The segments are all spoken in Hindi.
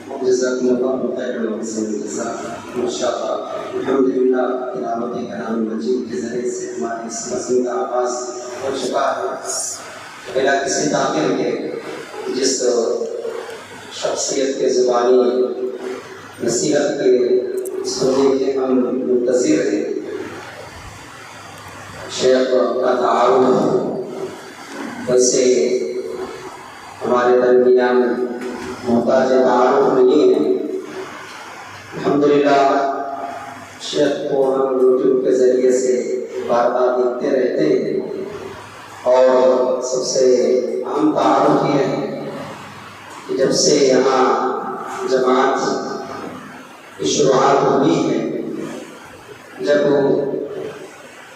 जज़ाकुमुल्लाहु खैरन व अहसन जज़ा। माशाअल्लाह, अल्हम्दुलिल्लाह, तिलावत कलाम मजीद के ज़रिए से हमारे इस मज़मून का आगाज़ हो चुका है। बिना किसी ताख़ीर के जिस शख्सियत के ज़ुबानी नसीहत के सुनने के हम मुंतज़िर थे, शेख का तारुफ, वैसे हमारे दरमियान मोहताज तारुफ नहीं है। अल्हम्दुलिल्लाह, शेख को हम यूट्यूब के ज़रिए से बार बार देखते रहते हैं और सबसे आम तारुफ ये है कि जब से यहाँ जमात की शुरुआत हुई है, जब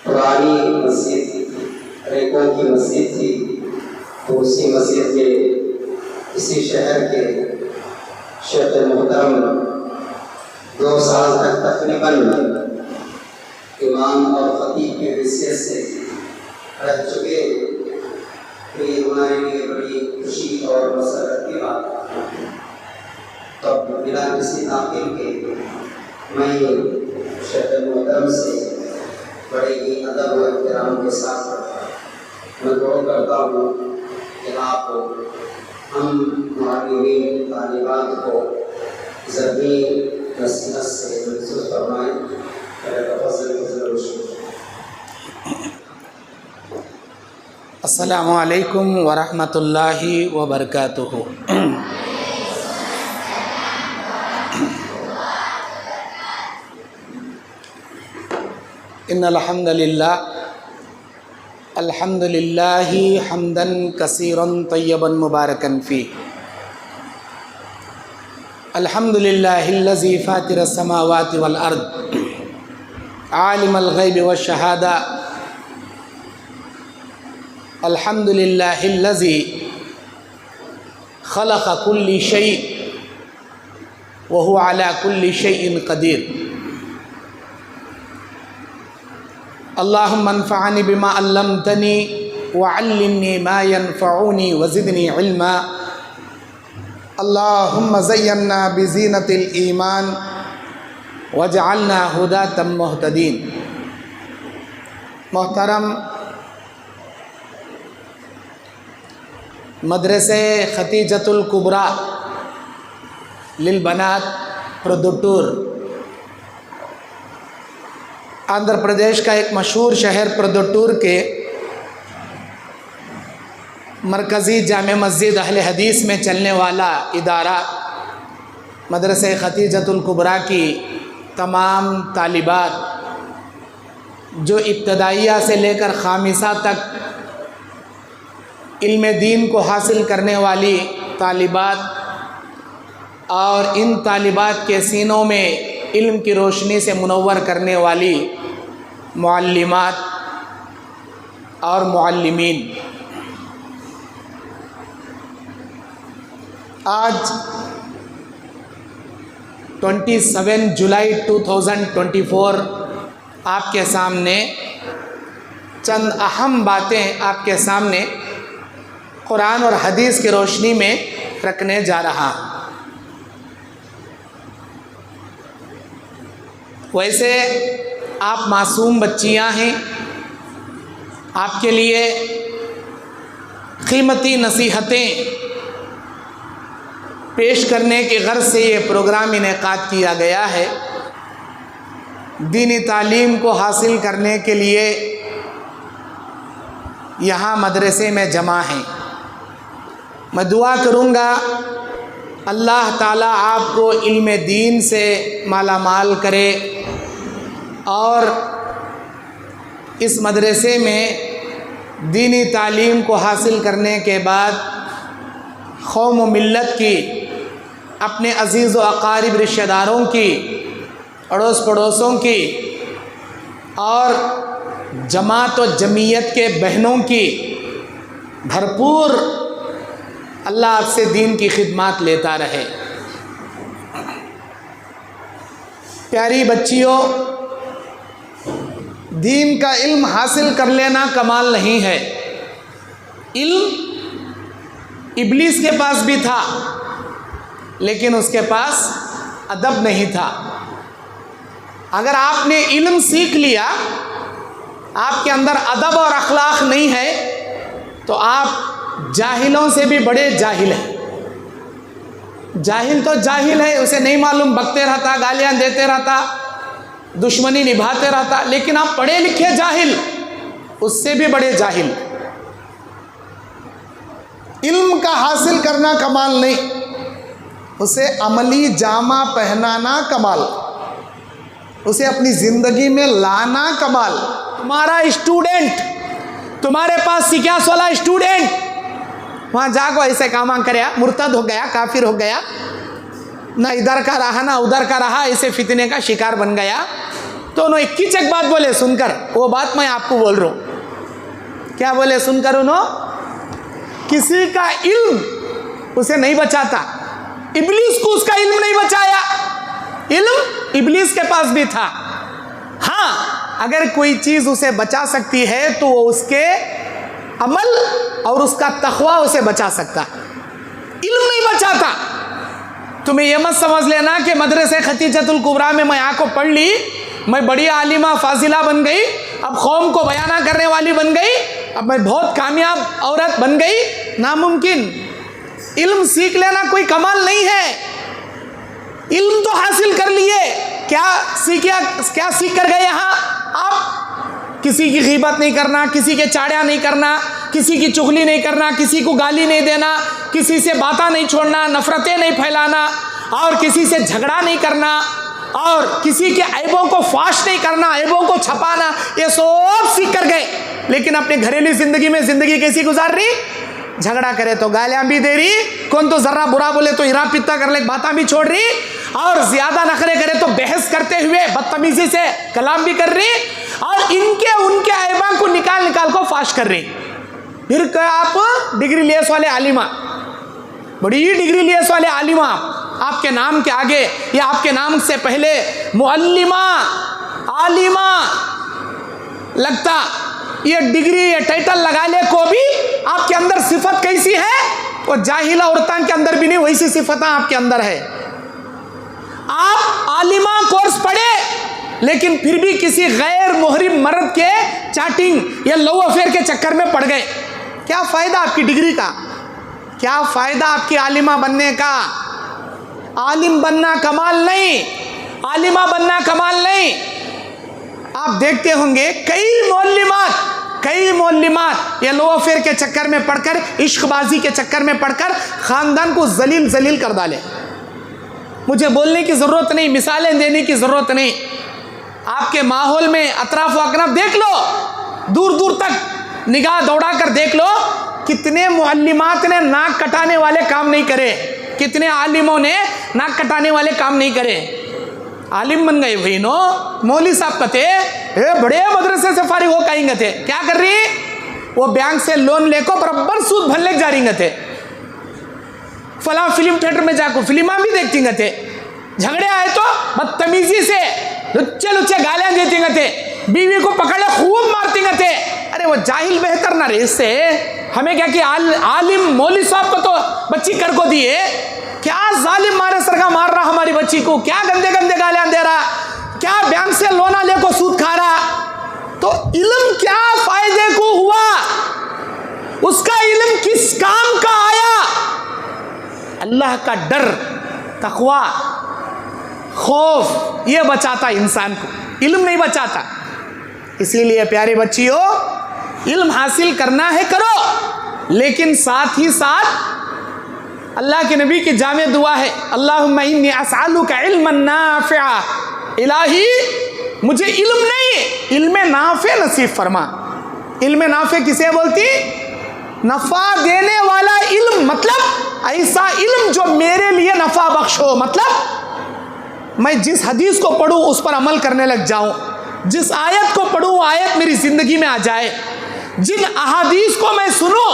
पुरानी मस्जिद रेकों की मस्जिद थी, तो उसी मस्जिद में इसी शहर के शेख मोहतरम 2 साल तक तकरीबन इमाम और खतीब के हिस्से से रह चुके। तो ये हमारे लिए बड़ी खुशी और मसरत की बात। तो बिना किसी ताक़ीर के मैं शेख मोहतरम से बड़े ही अदब और एहतराम के साथ मैं दुआ करता हूँ कि आप हम मुअल्लिमीन तालिबात को ज़मीनी नसीहत से महसूस फरमाएँ। अस्सलामु अलैकुम व रहमतुल्लाहि व बरकातुहू। इन्नल हम्दुलिल्लाह अल्हम्दुलिल्लाहि हम्दन कसीरन तय्यबन मुबारकन फ़ी। अल्हम्दुलिल्लाहिल्लज़ी फ़ातिरस समावाति वल अर्द आलिमल ग़ैबि वश शहादा। अल्हम्दुलिल्लाहिल्लज़ी ख़लक़ कुल्ली शै व हुवा अला कुल्ली शैइन क़दीर। अल्लाहुम्मा अन्फ़अनी बिमा अल्लमतनी व अल्लिमनी मा यनफ़उनी व ज़िदनी इल्मा। अल्लाहुम्मा ज़य्यन्ना बिज़ीनतिल ईमान वजअलना हुदातम मुहतदीन। मोहतरम मदरसे खतीजतुल कुबरा लिल बनात प्रदुट्टूर, आंध्र प्रदेश का एक मशहूर शहर प्रदुट्टूर के मरकज़ी जामे मस्जिद अहले हदीस में चलने वाला इदारा मदरसे खतीजतुल कुबरा की तमाम तालिबात, जो इब्तदाइया से लेकर खामिसा तक इल्म दीन को हासिल करने वाली तालिबात और इन तालिबात के सीनों में इल्म की रोशनी से मुनव्वर करने वाली मुअल्लिमात और मुअल्लिमीन, आज 27 जुलाई 2024 आपके सामने चंद अहम बातें आपके सामने कुरान और हदीस की रोशनी में रखने जा रहा हूँ। वैसे आप मासूम बच्चियां हैं, आपके लिए कीमती नसीहतें पेश करने की गर्ज से ये प्रोग्राम इनेकाद किया गया है। दीनी तालीम को हासिल करने के लिए यहाँ मदरसे में जमा हैं। मैं दुआ करूँगा अल्लाह ताला आपको इल्म दीन से मालामाल करे और इस मदरसे में दीनी तालीम को हासिल करने के बाद कौम व मिल्लत की, अपने अज़ीज़ व अक़ारिब रिश्तेदारों की, अड़ोस पड़ोसों की और जमात व जमीयत के बहनों की भरपूर अल्लाह आपसे दीन की खिदमत लेता रहे। प्यारी बच्चियों, दीन का इल्म हासिल कर लेना कमाल नहीं है। इल्म इब्लीस के पास भी था, लेकिन उसके पास अदब नहीं था। अगर आपने इल्म सीख लिया, आपके अंदर अदब और अखलाक नहीं है, तो आप जाहिलों से भी बड़े जाहिल हैं। जाहिल तो जाहिल है, उसे नहीं मालूम, बकते रहता, गालियां देते रहता, दुश्मनी निभाते रहता। लेकिन आप पढ़े लिखे जाहिल, उससे भी बड़े जाहिल। इल्म का हासिल करना कमाल नहीं, उसे अमली जामा पहनाना कमाल, उसे अपनी ज़िंदगी में लाना कमाल। तुम्हारा स्टूडेंट, तुम्हारे पास सिक्यास वाला स्टूडेंट वहाँ जाको ऐसे काम करे, मुर्तद हो गया, काफिर हो गया, ना इधर का रहा ना उधर का रहा, ऐसे फितने का शिकार बन गया, तो उन्होंने एक एक बात बोले सुनकर, वो बात मैं आपको बोल रहा हूँ। क्या बोले सुनकर? उन्होंने किसी का इल्म उसे नहीं बचाता। इब्लीस को उसका इल्म नहीं बचाया, इल्म इब्लीस के पास भी था। हाँ, अगर कोई चीज़ उसे बचा सकती है तो वो उसके अमल और उसका तक़वा उसे बचा सकता, इल्म नहीं बचाता। तुम्हें यह मत समझ लेना कि मदरसे खतीजतुल कुबरा में मैं आको पढ़ ली, मैं बड़ी आलिमा फाजिला बन गई, अब कौम को बयाना करने वाली बन गई, अब मैं बहुत कामयाब औरत बन गई। नामुमकिन। इल्म सीख लेना कोई कमाल नहीं है। इल्म तो हासिल कर लिए, क्या सीख कर गए यहाँ आप? किसी की गीबत नहीं करना, किसी के चाड़िया नहीं करना, किसी की चुगली नहीं करना, किसी को गाली नहीं देना, किसी से बातें नहीं छोड़ना, नफरतें नहीं फैलाना, और किसी से झगड़ा नहीं करना, और किसी के ऐबों को फाश नहीं करना, ऐबों को छपाना, ये सब सीख कर गए। लेकिन अपने घरेलू जिंदगी में जिंदगी कैसी गुजार रही? झगड़ा करे तो गालियां भी दे रही, कौन तो जर्रा बुरा बोले तो हिरा पित्ता कर ले बातें भी छोड़ रही, और ज्यादा नखरे करे तो बहस करते हुए बदतमीजी से कलाम भी कर रही, और इनके उनके ऐबा को निकाल को फाश कर रही। फिर क्या आप डिग्री लेस वाले आलिमा, बड़ी डिग्री लेस वाले आलिमा, आपके नाम के आगे या आपके नाम से पहले मुअल्लिमा, आलिमा लगता, ये डिग्री ये टाइटल लगा ले को भी आपके अंदर सिफत कैसी है? वो जाहिला औरतां के अंदर भी नहीं वैसी सिफत आपके अंदर है। आप आलिमा कोर्स पढ़े लेकिन फिर भी किसी गैर मुहरिम मर्द के चैटिंग या लव अफेयर के चक्कर में पड़ गए, क्या फायदा आपकी डिग्री का? क्या फायदा आपकी आलिमा बनने का? आलिम बनना कमाल नहीं, आलिमा बनना कमाल नहीं। आप देखते होंगे कई मौलिमात या लो अफेयर के चक्कर में पढ़कर, इश्कबाजी के चक्कर में पढ़कर खानदान को जलील कर डाले। मुझे बोलने की ज़रूरत नहीं, मिसालें देने की ज़रूरत नहीं। आपके माहौल में अतराफ अकराफ देख लो, दूर दूर तक निगाह दौड़ा कर देख लो, कितने मुअल्लिमात ने नाक कटाने वाले काम नहीं करे, कितने आलिमों ने नाक कटाने वाले काम नहीं करे। आलिम बन गए भाई नो, मौली साहब कहते बड़े मदरसे से फारिग हो कहेंगे थे, क्या कर रही? वो बैंक से लोन लेको बराबर सूद भरने जा रही थे, फला फिल्म थिएटर में जाको फिल्मा भी देखती थे, झगड़े आए तो बदतमीजी से लुच्चे गालियां देती थे, बीवी को पकड़े खूब मारती थे। अरे वो जाहिल बेहतर ना रे, इससे हमें क्या कि आलिम मौली साहब को तो बच्ची कर को दिए, क्या जालिम मारे सर का मार रहा हमारी बच्ची को, क्या गंदे गालियां दे रहा, क्या बैंक से लोना ले को सूद खा रहा। तो इल्म क्या फायदे को हुआ? उसका इल्म किस काम का आया? अल्लाह का डर, तकवा, खौफ, ये बचाता इंसान को, इल्म नहीं बचाता। इसीलिए प्यारे बच्चियों, इल्म हासिल करना है करो, लेकिन साथ ही साथ अल्लाह के नबी की जामे दुआ है, अल्लाहुम्मा इन्नी अस्अलुका इल्मन नाफ़िआ, इलाही मुझे इल्म नहीं, इल्म नाफ़े नसीब फरमा। इल्म नाफ़े किसे बोलती? नफ़ा देने वाला इल्म, मतलब ऐसा इल्म जो मेरे लिए नफ़ा बख्श हो, मतलब मैं जिस हदीस को पढ़ूँ उस पर अमल करने लग जाऊँ, जिस आयत को पढ़ूँ आयत मेरी ज़िंदगी में आ जाए, जिन अहादीस को मैं सुनूँ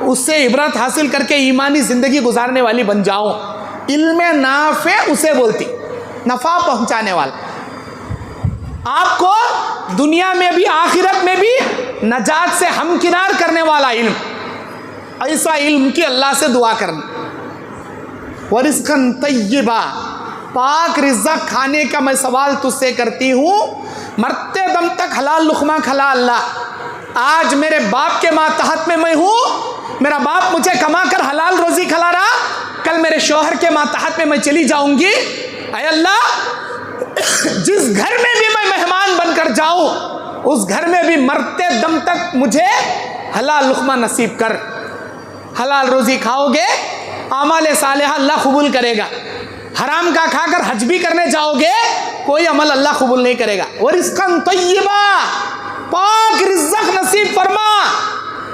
उससे इबरत हासिल करके ईमानी ज़िंदगी गुजारने वाली बन जाऊँ। इल्म नाफ़े उसे बोलती, नफ़ा पहुँचाने वाला, आपको दुनिया में भी आखिरत में भी नजात से हमकिनार करने वाला इल्म। ऐसा इल्म की अल्लाह से दुआ करना। व रिज़्क़न तय्यबा, पाक रिज़्क़ खाने का मैं सवाल तुझसे करती हूँ, मरते दम तक हलाल लुक़मा खला अल्लाह। आज मेरे बाप के मातहत में मैं हूँ, मेरा बाप मुझे कमा कर हलाल रोज़ी खिला रहा, कल मेरे शौहर के मातहत में मैं चली जाऊँगी। ऐ अल्लाह, जिस घर में भी मैं मेहमान बनकर जाऊँ, उस घर में भी मरते दम तक मुझे हलाल लुक़मा नसीब कर। हलाल रोज़ी खाओगे, आमाल सालिहा अल्लाह कबूल करेगा। हराम का खाकर हज भी करने जाओगे, कोई अमल अल्लाह कबूल नहीं करेगा। और रिज़्क़न तय्यबा, पाक रिज़्क़ नसीब फरमा,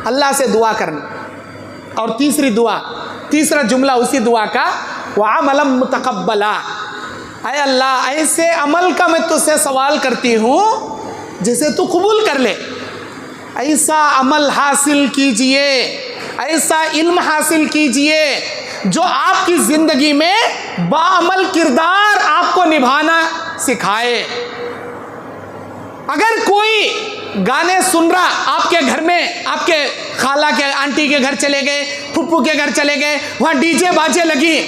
अल्लाह से दुआ करना। और तीसरी दुआ, तीसरा जुमला उसी दुआ का, व अमलन मुतक़ब्बला, ऐ अल्लाह ऐसे अमल का मैं तुझसे सवाल करती हूँ जिसे तू कबूल कर ले। ऐसा अमल हासिल कीजिए, ऐसा इल्म हासिल कीजिए जो आपकी ज़िंदगी में बाअमल किरदार आपको निभाना सिखाए। अगर कोई गाने सुन रहा आपके घर में, आपके खाला के आंटी के घर चले गए, फुप्पू के घर चले गए, वहाँ डीजे बाजे लगी,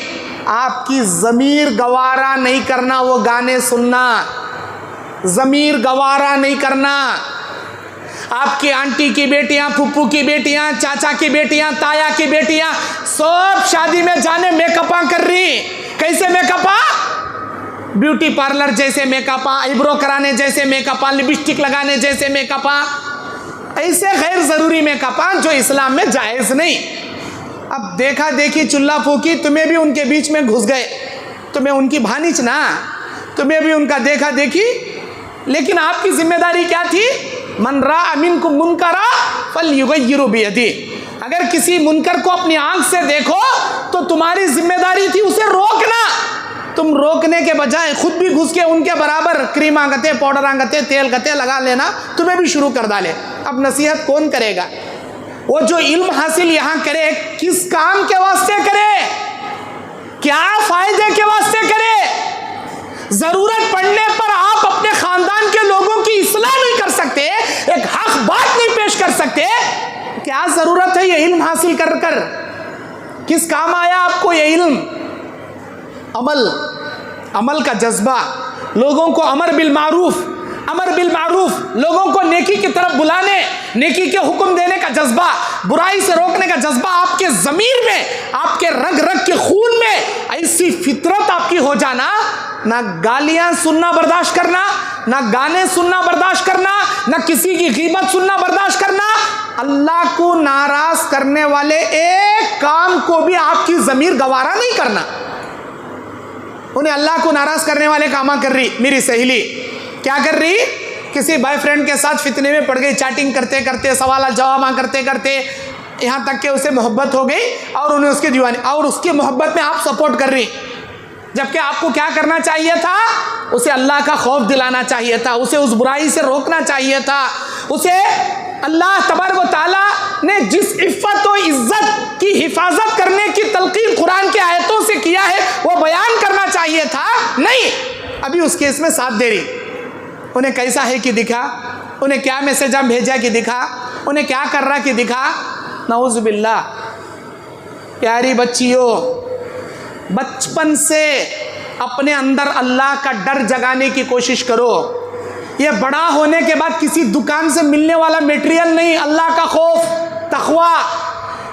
आपकी ज़मीर गवारा नहीं करना वो गाने सुनना, ज़मीर गवारा नहीं करना। आपकी आंटी की बेटियां, फुप्पू की बेटियां, चाचा की बेटियां, ताया की बेटियां सब शादी में जाने मेकअपा कर रही। कैसे मेकअपा? ब्यूटी पार्लर जैसे मेकअपा, आईब्रो कराने जैसे मेकअपा, लिपस्टिक लगाने जैसे मेकअपा, ऐसे गैर ज़रूरी मेकअपा जो इस्लाम में जायज़ नहीं। अब देखा देखी चुल्ला फूकी, तुम्हें भी उनके बीच में घुस गए, तुम्हें उनकी भानिच ना, तुम्हें भी उनका देखा देखी। लेकिन आपकी जिम्मेदारी क्या थी? मन रा मिनकुम मुनकरा फलयुगय्यिरु बियदी। अगर किसी मुनकर को अपनी आंख से देखो तो तुम्हारी जिम्मेदारी थी उसे रोकना। तुम रोकने के बजाय खुद भी घुस के उनके बराबर क्रीम आगते, पाउडर आगते, तेल गते लगा लेना, तुम्हें भी शुरू कर डाले। अब नसीहत कौन करेगा? वो जो इल्म हासिल यहाँ करे, किस काम के वास्ते करे, क्या फायदे के वास्ते करे? जरूरत पड़ने पर आप अपने खानदान के लोगों की इस्लाह नहीं कर सकते, एक हक बात नहीं पेश कर सकते, क्या जरूरत है ये इल्म हासिल कर कर? किस काम आया आपको ये इल्म? अमल का जज्बा, लोगों को अमर बिल मारूफ, लोगों को नेकी की तरफ बुलाने, नेकी के हुक्म देने का जज्बा, बुराई से रोकने का जज्बा आपके ज़मीर में, आपके रग रग के खून में ऐसी फितरत आपकी हो जाना, ना गालियां सुनना बर्दाश्त करना, ना गाने सुनना बर्दाश्त करना, ना किसी की गीबत सुनना बर्दाश्त करना। अल्लाह को नाराज करने वाले एक काम को भी आपकी ज़मीर गवारा नहीं करना। उन्हें अल्लाह को नाराज करने वाले कामा कर रही। मेरी सहेली क्या कर रही? किसी बॉयफ्रेंड के साथ फितने में पड़ गई, चैटिंग करते करते, सवाल जवाब करते करते, यहाँ तक कि उसे मोहब्बत हो गई और उन्हें उसकी दीवानी, और उसकी मोहब्बत में आप सपोर्ट कर रही। जबकि आपको क्या करना चाहिए था? उसे अल्लाह का खौफ दिलाना चाहिए था, उसे उस बुराई से रोकना चाहिए था, उसे अल्लाह तबारक व तआला ने जिस इफ़्फ़त व इज़्ज़त की हिफाजत करने की तलकीन कुरान के आयतों से किया है वो बयान करना चाहिए था। नहीं, अभी उस केस में साथ दे रही। उन्हें कैसा है कि दिखा, उन्हें क्या मैसेज हम भेजा कि दिखा, उन्हें क्या कर रहा कि दिखा। नऊज़ु बिल्लाह। प्यारी बच्चियों, बचपन से अपने अंदर अल्लाह का डर जगाने की कोशिश करो। ये बड़ा होने के बाद किसी दुकान से मिलने वाला मटेरियल नहीं, अल्लाह का खौफ, तक़वा,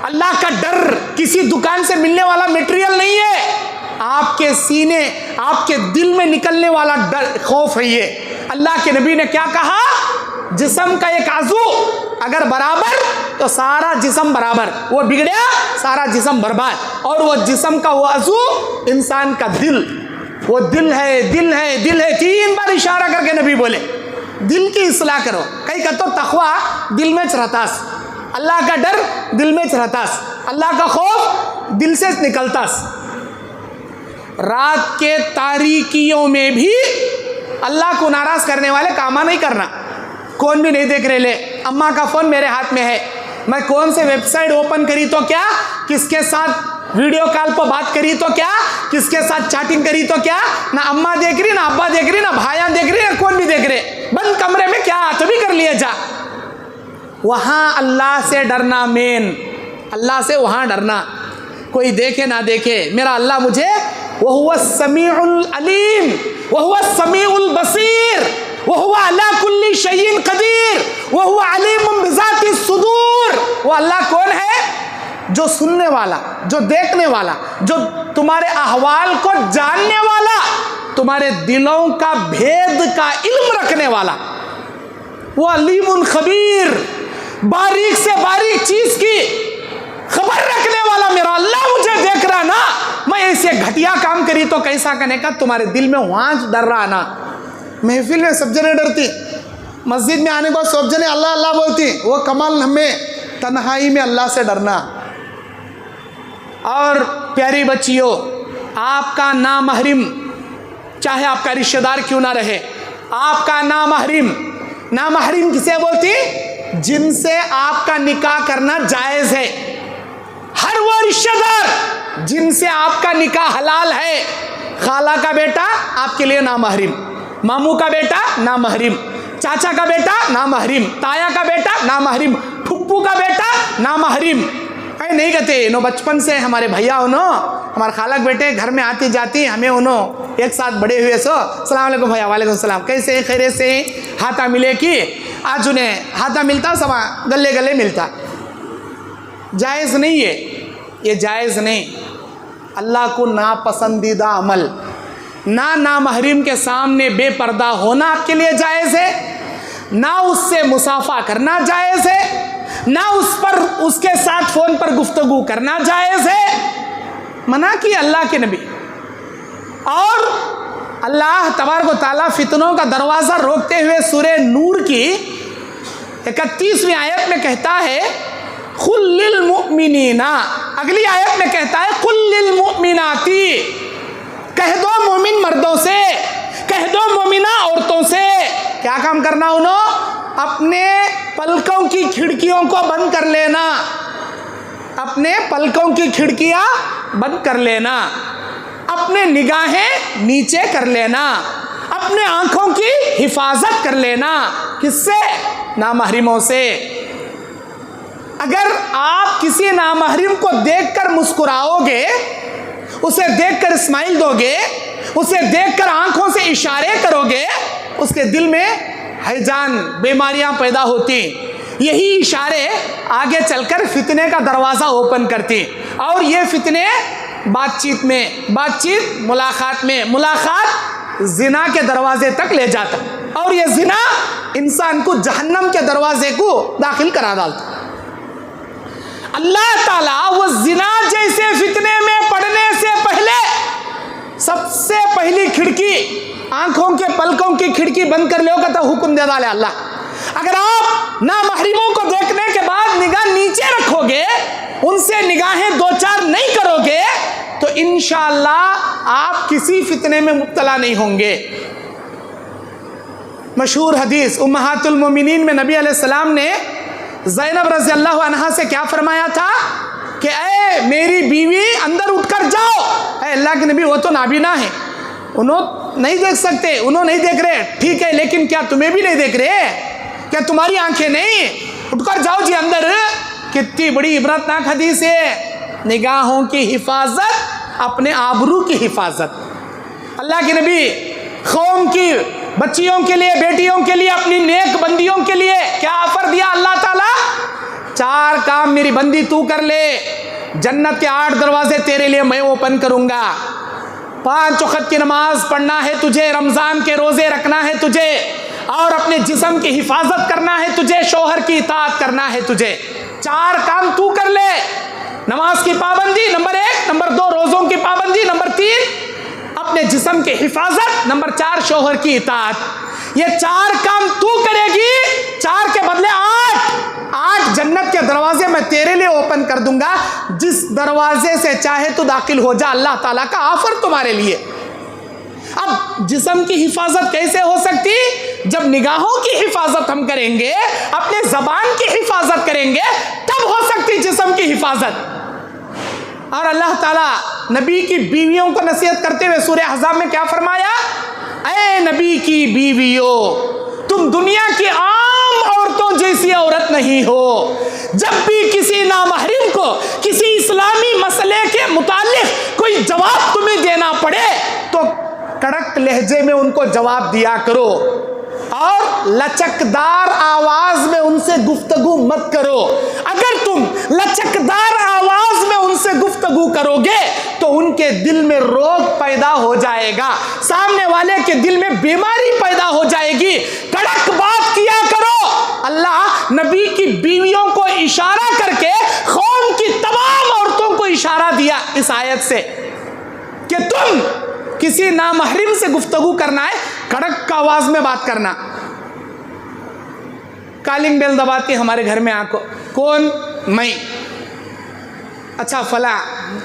अल्लाह का डर किसी दुकान से मिलने वाला मटेरियल नहीं है। आपके सीने, आपके दिल में निकलने वाला डर, खौफ है ये। अल्लाह के नबी ने क्या कहा? जिस्म का एक आज़ू अगर बराबर तो सारा जिस्म बराबर, वो बिगड़या सारा जिस्म बर्बाद। और वो जिस्म का वो आज़ू इंसान का दिल, वो दिल है, दिल है, दिल है। 3 बार इशारा करके नबी बोले दिल की इस्लाह करो। कहीं कहते तो तक़वा दिल में रहतास, अल्लाह का डर दिल में रहतास, अल्लाह का खौफ दिल से निकलतास। रात के तारीकियों में भी अल्लाह को नाराज करने वाले कामा नहीं करना। कौन भी नहीं देख रहे, ले अम्मा का फ़ोन मेरे हाथ में है, मैं कौन से वेबसाइट ओपन करी तो क्या, किसके साथ वीडियो कॉल पर बात करी तो क्या, किसके साथ चैटिंग करी तो क्या, ना अम्मा देख रही, ना अब्बा देख रही, ना भाइयाँ देख रही, ना कौन भी देख रहे। बंद कमरे में क्या तो भी कर लिया जा। वहाँ अल्लाह से डरना मेन, अल्लाह से वहाँ डरना। कोई देखे ना देखे, मेरा अल्लाह मुझे वहुवा समीउल अलीम वहुवा समीउल बसीर वहुवा अला कुल्ली शैइन कदीर वहुवा अलीमुम बिज़ाति सुदूर। वो अल्लाह कौन है? जो सुनने वाला, जो देखने वाला, जो तुम्हारे अहवाल को जानने वाला, तुम्हारे दिलों का भेद का इल्म रखने वाला। वो अलीमुन खबीर, बारीक से बारीक चीज की खबर रखने वाला मेरा अल्लाह मुझे देख रहा ना। मैं ऐसे घटिया काम करी तो कैसा करने का, तुम्हारे दिल में वांच डर रहा ना। महफिल में सब जने डरती, मस्जिद में आने के बाद सब जने अल्लाह अल्लाह बोलती। वो कमाल हमें तन्हाई में अल्लाह से डरना। और प्यारी बच्चियों, आपका नामहरिम, चाहे आपका रिश्तेदार क्यों ना रहे, आपका नामहरिम, नामहरिम किसे बोलती? जिनसे आपका निकाह करना जायज़ है। हर वो रिश्तेदार जिनसे आपका निकाह हलाल है। खाला का बेटा आपके लिए नामहरिम, मामू का बेटा नामहरिम, चाचा का बेटा नामहरिम, ताया का बेटा नामहरिम, फुप्पू का बेटा नामहरिम। ऐ नहीं कहते नो बचपन से हमारे भैया उनो, हमारे खाला के बेटे घर में आती जाती, हमें उनो एक साथ बड़े हुए सो। सलाम अलैकुम भैया, वालेकुम सलाम, कैसे खैरियत से? हाथा मिले कि आज उन्हें हाथा मिलता, समा गले गले मिलता। जायज़ नहीं है ये, जायज़ नहीं। अल्लाह को नापसंदीदा अमल, ना महरीम के सामने बेपर्दा होना आपके लिए जायज़ है, ना उससे मुसाफा करना जायज़ है, ना उस पर उसके साथ फ़ोन पर गुफ्तगू करना जायज़ है। मना की अल्लाह के नबी। और अल्लाह तबारक व तआला फितनों का दरवाज़ा रोकते हुए सूरह नूर की 31वीं आयत में कहता है कुल लिल मुमिनीना, अगली आयत में कहता है कुल लिल मुमिनाती, कह दो मोमिन मर्दों से, कह दो मोमिना औरतों से। क्या काम करना उन्होंने? अपने पलकों की खिड़कियों को बंद कर लेना, अपने पलकों की खिड़कियां बंद कर लेना, अपने निगाहें नीचे कर लेना, अपने आंखों की हिफाजत कर लेना। किससे? नामहरिमों से। अगर आप किसी नामहरिम को देखकर मुस्कुराओगे, उसे देखकर स्माइल दोगे, उसे देखकर आंखों से इशारे करोगे, उसके दिल में हैजान बीमारियां पैदा होती। यही इशारे आगे चलकर फितने का दरवाज़ा ओपन करती। और ये फितने बातचीत में, बातचीत मुलाकात में, मुलाकात जिना के दरवाजे तक ले जाता। और ये जिना इंसान को जहन्नम के दरवाजे को दाखिल करा डालता। अल्लाह ताला वो जिना जैसे फितने में पड़ने से पहले सबसे पहली खिड़की, आंखों के पलकों की खिड़की बंद कर लो तो हुक्म दे डाले अल्लाह। अगर आप नामहरिमों को देखने के बाद निगाह नीचे रखोगे, उनसे निगाहें दो चार नहीं करोगे, तो इंशाअल्लाह आप किसी फितने में मुब्तला नहीं होंगे। मशहूर हदीस उम्महातुल मोमिनीन में नबी अलैहिस्सलाम ने ज़ैनब रज़ी अल्लाह अन्हा से क्या फरमाया था कि ए मेरी बीवी अंदर उठकर जाओ। अल्लाह के नबी वो तो नाबीना है, उन्होंने नहीं देख सकते, उन्होंने नहीं देख रहे, ठीक है, लेकिन क्या तुम्हें भी नहीं देख रहे? क्या तुम्हारी आंखें नहीं? उठकर जाओ जी अंदर। कितनी बड़ी इबरतनाक हदीस है। निगाहों की हिफाजत, अपने आबरू की हिफाजत। अल्लाह के नबी कौम की बच्चियों के लिए, बेटियों के लिए, अपनी नेक बंदियों के लिए क्या ऑफर दिया अल्लाह ताला? 4 काम मेरी बंदी तू कर ले, जन्नत के 8 दरवाजे तेरे लिए मैं ओपन करूंगा। 5 वक्त की नमाज पढ़ना है तुझे, रमज़ान के रोज़े रखना है तुझे, और अपने जिस्म की हिफाजत करना है तुझे, शौहर की इताअत करना है तुझे। 4 काम तू कर ले। नमाज की पाबंदी नंबर 1, नंबर 2 रोज़ों की पाबंदी, नंबर 3 अपने जिस्म की हिफाजत, नंबर 4 शौहर की इताअत। ये 4 काम तू करेगी, 4 के बदले 8 जन्नत के दरवाजे मैं तेरे लिए ओपन कर दूंगा। जिस दरवाजे से चाहे तो दाखिल हो जा, अल्लाह ताला का ऑफर तुम्हारे लिए। अब जिस्म की हिफाजत कैसे हो सकती? जब निगाहों की हिफाजत हम करेंगे, अपने ज़बान की हिफाजत करेंगे, तब हो सकती जिस्म की हिफाजत। और अल्लाह ताला नबी की बीवियों को नसीहत करते हुए सूरह अहज़ाब में क्या फरमाया? ऐ नबी की बीवियों, तुम दुनिया की आम औरतों जैसी औरत नहीं हो। जब भी किसी नामहरिम को, किसी इस्लामी मसले के मुतालिक कोई जवाब तुम्हें देना पड़े तो कड़क लहजे में उनको जवाब दिया करो और लचकदार आवाज में उनसे गुफ्तगू मत करो। अगर तुम लचकदार आवाज में उनसे गुफ्तगू करोगे तो उनके दिल में रोग पैदा हो जाएगा, सामने वाले के दिल में बीमारी पैदा हो जाएगी। कड़क बात किया करो। अल्लाह नबी की बीवियों को इशारा करके कौम की तमाम औरतों को इशारा दिया इस आयत से कि तुम किसी नामहरिम से गुफ्तगू करना है, कड़क आवाज में बात करना। कॉलिंग बेल दबाती हमारे घर में आको, कौन? मैं। अच्छा फला,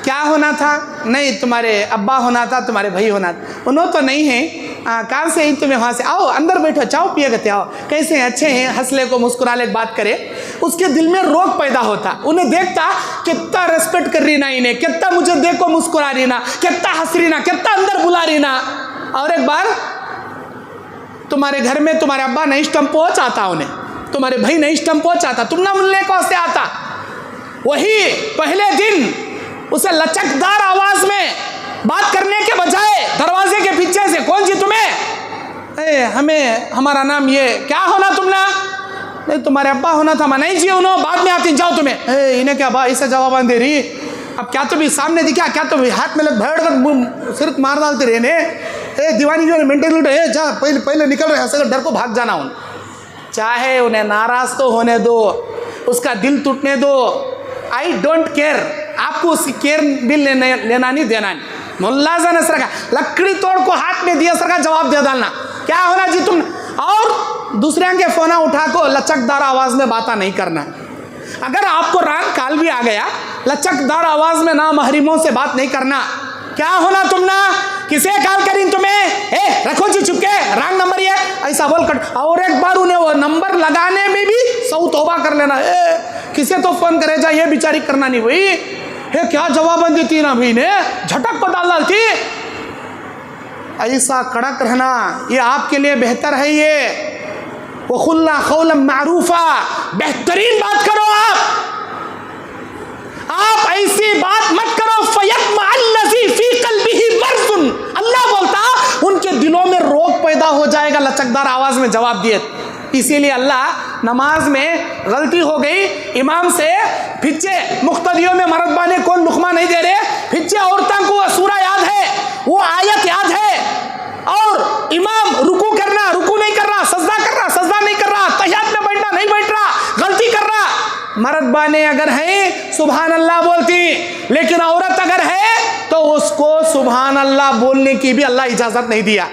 क्या होना था? नहीं, तुम्हारे अब्बा होना था, तुम्हारे भाई होना था। उन्होंने तो नहीं है, कहाँ से ही तुम्हें? वहाँ से। आओ अंदर बैठो, चाओ पिए गते, आओ, कैसे हैं? अच्छे हैं? हंस ले को, मुस्कुरा ले, बात करे। उसके दिल में रोग पैदा होता। उन्हें देखता कितना रेस्पेक्ट कर रही ना इन्हें, कितना मुझे देखो मुस्कुरा रही ना, कितना हंस रही ना, कितना अंदर बुला रही ना। और एक बार तुम्हारे घर में तुम्हारे अब्बा नहीं स्टम्प पहुँच आता, उन्हें तुम्हारे भाई नहीं स्टम्प पहुँच आता, तुम ना मिलने को से आता। वही पहले दिन उसे लचकदार आवाज में बात करने के बजाय दरवाजे के पीछे से, कौन जी तुम्हें? हमें, हमारा नाम ये, क्या होना तुमने? नहीं, तुम्हारे अब्बा होना था। मैं नहीं जी, उन्होंने बाद में आती, जाओ तुम्हें। इन्हें क्या बा ऐसा जवाब दे रही? अब क्या तो भी सामने दिखा, क्या तो भी हाथ में भेड़ कर सिर्फ मार डालते रहे ने। दीवानी जो मेंटल है, जा पहले निकल रहे हैं, डर को भाग जाना। उन चाहे उन्हें नाराज तो होने दो, उसका दिल टूटने दो, आई डोंट केयर। आपको उसकी केयर भी लेना नहीं देना नहीं। मुल्ला जान सर का लकड़ी तोड़ को हाथ में दिया सर का जवाब दे डालना, क्या होना जी तुम। और दूसरे के फोन उठा को लचकदार आवाज में बात नहीं करना। अगर आपको रंग काल भी आ गया, लचकदार आवाज में ना महरीमों से बात नहीं करना। क्या होना तुम ना, किसे कॉल करी तुम्हें? रखो जी चुपके, रंग नंबर ये ऐसा बोल कर। और एक बार उन्हें वो नंबर लगाने में भी सौ तौबा कर लेना। किसे तो फोन करे जा, ये बेचारी करना नहीं भाई। हे क्या जवाब देती ना भाई ने, झटक को डाल डालती। ऐसा कड़क रहना ये आपके लिए बेहतर है। ये वो खुल्ला खौलम मारूफा, बेहतरीन बात करो। आप ऐसी बात मत करो फयत्मा अल्लज़ी फी क़ल्बिही मर्ज़ुन। अल्लाह बोलता उनके दिलों में रोग पैदा हो जाएगा लचकदार आवाज में जवाब दिए। इसीलिए अल्लाह नमाज में गलती हो गई, इमाम से फिच्चे मुख्तदियों में मरतबा ने कौन लुकमा नहीं दे रहे, फिच्चे औरतों को सूरा याद है, वो आयत याद है, और इमाम रुकू करना, रुकू नहीं कर रहा, सजदा कर रहा, सजदा नहीं कर रहा, तहियात में बैठना नहीं बैठ रहा, गलती कर रहा। मर्दबा ने अगर है सुभान अल्लाह बोलती, लेकिन औरत अगर है तो उसको सुभान अल्लाह बोलने की भी अल्लाह इजाजत नहीं दिया।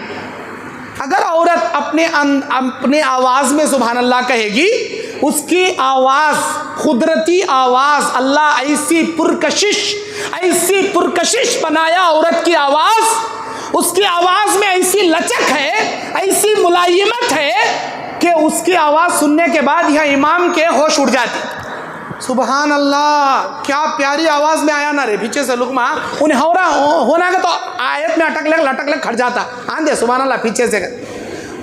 अगर औरत अपने आवाज में सुभान अल्लाह कहेगी, उसकी आवाज कुदरती आवाज, अल्लाह ऐसी पुरकशिश बनाया औरत की आवाज। उसकी आवाज में ऐसी लचक है, ऐसी मुलायमत है कि उसकी आवाज सुनने के बाद यह इमाम के होश उड़ जाती। सुबहान अल्लाह, क्या प्यारी आवाज में आया ना रे, पीछे से लुकमा उन्हें होना का तो आयत में लटक ले खड़ जाता। आंधे सुबहान अल्लाह पीछे से,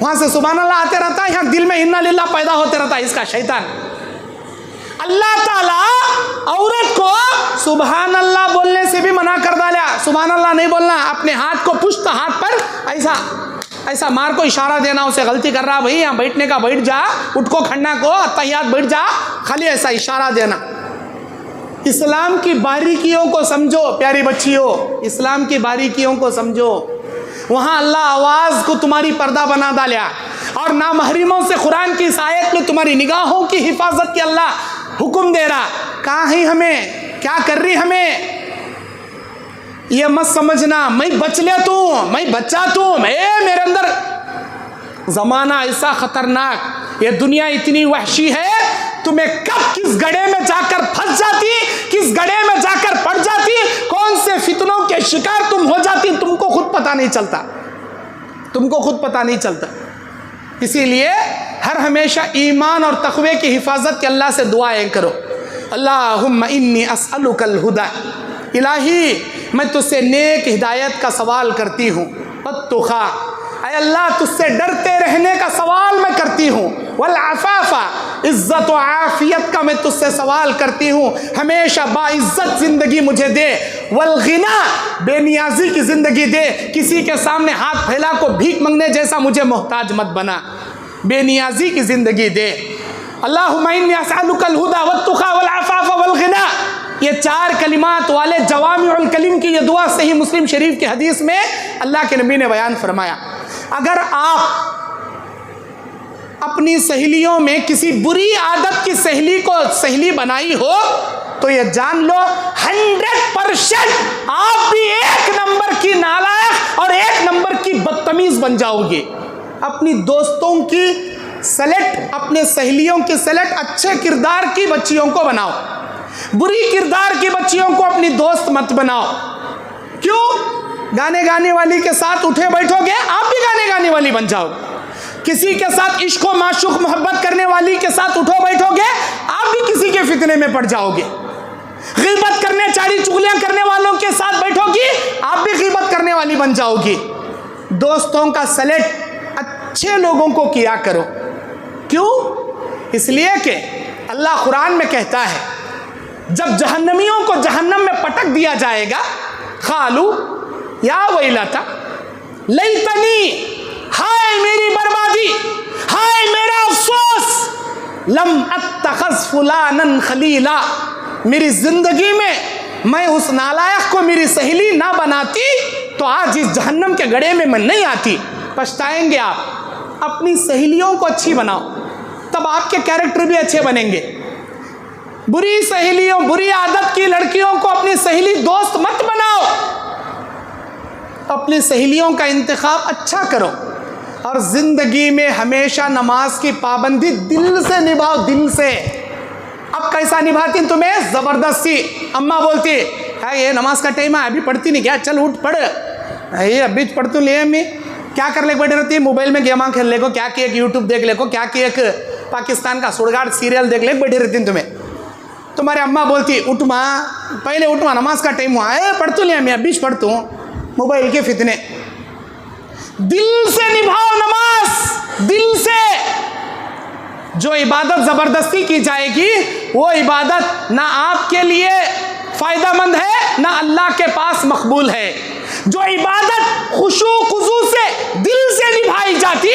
वहां से सुबहान अल्लाह आते रहता है, यहाँ दिल में इन्ना लिल्लाह पैदा होते रहता है इसका शैतान। अल्लाह ताला औरत को सुबहान अल्लाह बोलने से भी मना कर डाला। सुबहान अल्लाह नहीं बोलना, अपने हाथ को पुश्त हाथ पर ऐसा मार को इशारा देना, उसे गलती कर रहा भाई यहाँ बैठने का बैठ जा, उठ को खड़ना को तैयार बैठ जा, खाली ऐसा इशारा देना। इस्लाम की बारीकियों को समझो प्यारी बच्चियों, इस्लाम की बारीकियों को समझो। वहाँ अल्लाह आवाज़ को तुम्हारी पर्दा बना डाला, और नामहरीमों से कुरान की इस आयत में तुम्हारी निगाहों की हिफाजत की अल्लाह हुक्म दे रहा। कहाँ है हमें, क्या कर रही हमें, ये मत समझना मैं बचले तू, मैं बच्चा तू, मेरे अंदर जमाना ऐसा खतरनाक, ये दुनिया इतनी वहशी है, तुम्हें कब किस गड्ढे में जाकर फंस जाती, किस गड्ढे में जाकर पड़ जाती, कौन से फितनों के शिकार तुम हो जाती, तुमको खुद पता नहीं चलता, तुमको खुद पता नहीं चलता। इसीलिए हर हमेशा ईमान और तक़वे की हिफाजत के अल्लाह से दुआएं करो। अल्लाहुम्मा इन्नी अस्अलुकल हुदा, इलाही मैं तुझसे नेक हिदायत का सवाल करती हूँ, वत्तुक़ा, ऐ अल्लाह तुझसे डरते रहने का सवाल मैं करती हूँ। वल आफाफा, इज्जत व आफियत का मैं तुझसे सवाल करती हूँ, हमेशा बाइज्जत ज़िंदगी मुझे दे। वल गिना, बेनियाजी की ज़िंदगी दे, किसी के सामने हाथ फैला को भीख मांगने जैसा मुझे मोहताज मत बना, बेनियाजी की ज़िंदगी दे। अल्लाहुम्मा इन्नी असअलुकल हुदा वत्तुका वल आफाफा वल गिना, ये 4 कलिमात वाले जवामिउल कलिम की ये दुआ सही मुस्लिम शरीफ की हदीस में अल्लाह के नबी ने बयान फरमाया। अगर आप अपनी सहेलियों में किसी बुरी आदत की सहेली को सहेली बनाई हो तो ये जान लो 100% आप भी 1 नंबर की नालायक और 1 नंबर की बदतमीज बन जाओगे। अपनी दोस्तों की सेलेक्ट, अपने सहेलियों की सेलेक्ट अच्छे किरदार की बच्चियों को बनाओ, बुरी किरदार की बच्चियों को अपनी दोस्त मत बनाओ। क्यों? गाने गाने वाली के साथ उठे बैठोगे आप भी गाने गाने वाली बन जाओ। किसी के साथ इश्क व माशूक मोहब्बत करने वाली के साथ उठो बैठोगे आप भी किसी के फितने में पड़ जाओगे। गीबत करने, चारी चुगलियां करने वालों के साथ बैठोगी आप भी गीबत करने वाली बन जाओगी। दोस्तों का सेलेक्ट अच्छे लोगों को किया करो। क्यों? इसलिए कि अल्लाह कुरान में कहता है जब जहन्नमियों को जहन्नम में पटक दिया जाएगा, खालू या वैलता लैतनी, हाय मेरी बर्बादी, हाय मेरा अफसोस, लम अत्तखज़ फुलानन खलीला, मेरी जिंदगी में मैं उस नालायक को मेरी सहेली ना बनाती तो आज इस जहन्नम के गड्ढे में मैं नहीं आती। पछताएंगे आप। अपनी सहेलियों को अच्छी बनाओ, तब आपके कैरेक्टर भी अच्छे बनेंगे। बुरी सहेलियों, बुरी आदत की लड़कियों को अपनी सहेली दोस्त मत बनाओ। अपनी सहेलियों का इंतखाब अच्छा करो और ज़िंदगी में हमेशा नमाज की पाबंदी दिल से निभाओ, दिल से। अब कैसा निभाती तुम्हें? ज़बरदस्ती। अम्मा बोलती है ये नमाज का टाइम है, अभी पढ़ती नहीं क्या, चल उठ पढ़। ये अभी पढ़ तू ले अम्मी, क्या कर ले बैठे रहती है, मोबाइल में गेमा खेल ले को, क्या कि एक यूट्यूब देख ले को, क्या कि एक पाकिस्तान का सुड़गाड़ सीरियल देख ले बैठी रहती तुम्हें। तुम्हारे अम्मा बोलती उठ माँ, पहले उठ माँ, नमाज का टाइम हुआ है, पढ़ तू ले अम्मी, अभी पढ़ तू। मोबाइल के फितने। दिल से निभाओ नमाज, दिल से। जो इबादत ज़बरदस्ती की जाएगी वो इबादत ना आपके लिए फ़ायदेमंद है ना अल्लाह के पास मकबूल है। जो इबादत खुशू खुजू से दिल से निभाई जाती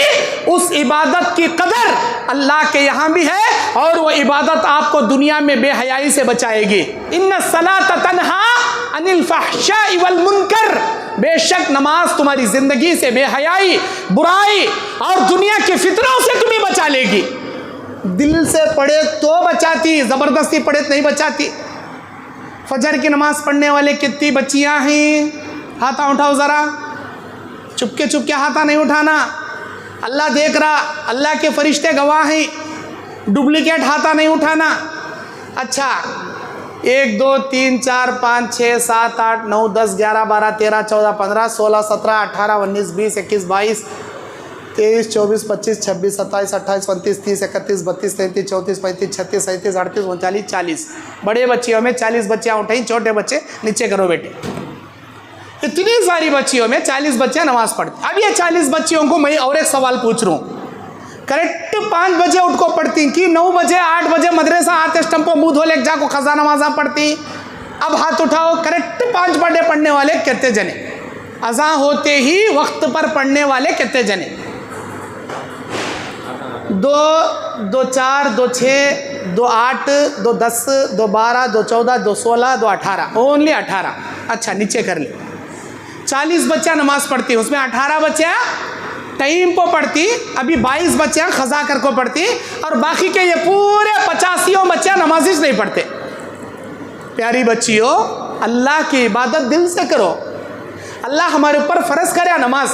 उस इबादत की कदर अल्लाह के यहाँ भी है और वो इबादत आपको दुनिया में बेहयाई से बचाएगी। इन्ना सलात तन्हा अनिल फहशाई वल मुनकर, बेशक नमाज तुम्हारी ज़िंदगी से बेहयाई, बुराई और दुनिया के फितनों से तुम्हें बचा लेगी। दिल से पढ़े तो बचाती, ज़बरदस्ती पढ़े तो नहीं बचाती। फजर की नमाज पढ़ने वाले कितनी बच्चियां हैं? हाथा उठाओ ज़रा, चुपके चुपके हाथा नहीं उठाना, अल्लाह देख रहा, अल्लाह के फरिश्ते गवाह हैं। डुप्लीकेट हाथा नहीं उठाना। अच्छा, 1 2 3 4 5 6 7 8 9 10 11 12 13 14 15 16 17 18 19 20 21 22 23 24 25 26 27 28 29 30 31 32 33 34 35 36 37 38 39 40। बड़े बच्चियों में 40 बच्चियाँ उठाई, छोटे बच्चे नीचे करो बेटे। इतनी सारी बच्चियों में 40 बच्चियाँ नमाज पढ़ती। अब ये 40 बच्चियों को मैं और एक सवाल पूछ रहा हूँ, करेक्ट 5 बजे उठ को पढ़ती कि 9 बजे 8 बजे मदरसा आते स्टम्पो मुँह धो ले जाको खजा नमाजा पढ़ती? अब हाथ उठाओ, करेक्ट 5 बजे पढ़ने वाले कितने जने? अज़ा होते ही वक्त पर पढ़ने वाले कितने जने? 2 2 4 2 6 2 8 2 10 2 12 2 14 2 16 2 18, ओनली 18। अच्छा नीचे कर ले। 40 बच्चियाँ नमाज पढ़ती, उसमें 18 बच्चियाँ टाइम को पढ़ती, अभी 22 बच्चियाँ खजा कर को पढ़ती और बाकी के ये पूरे 85 बच्चियाँ नमाजिश नहीं पढ़ते। प्यारी बच्चियों, अल्लाह की इबादत दिल से करो। अल्लाह हमारे ऊपर फ़र्ज़ करे नमाज,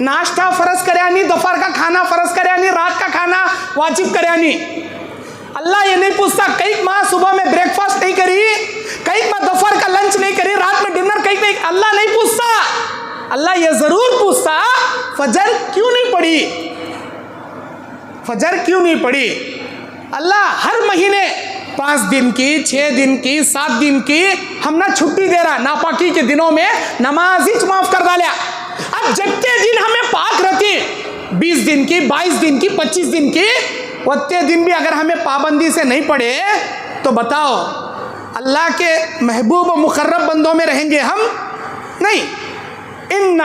नाश्ता फ़र्ज़ करे नहीं, दोपहर का खाना फ़र्ज़ करे नहीं, रात का खाना वाजिब करे नहीं। अल्लाह ये नहीं पूछता कई माँ सुबह में ब्रेकफास्ट नहीं करी, कई माँ दोपहर का लंच नहीं करी, रात में डिनर कई नहीं। अल्लाह नहीं पूछता। अल्लाह ये ज़रूर पूछता फजर क्यों नहीं पढ़ी, फजर क्यों नहीं पढ़ी। अल्लाह हर महीने 5 दिन की, 6 दिन की, 7 दिन की हम ना छुट्टी दे रहा, नापाकी के दिनों में नमाज ही माफ़ कर डालिया। अब जगते दिन हमें पाक रहती की, 22 दिन की, 25 दिन की, उतने दिन भी अगर हमें पाबंदी से नहीं पड़े तो बताओ अल्लाह के महबूब व मुकर्रब बंदों में रहेंगे हम? नहीं। इन्न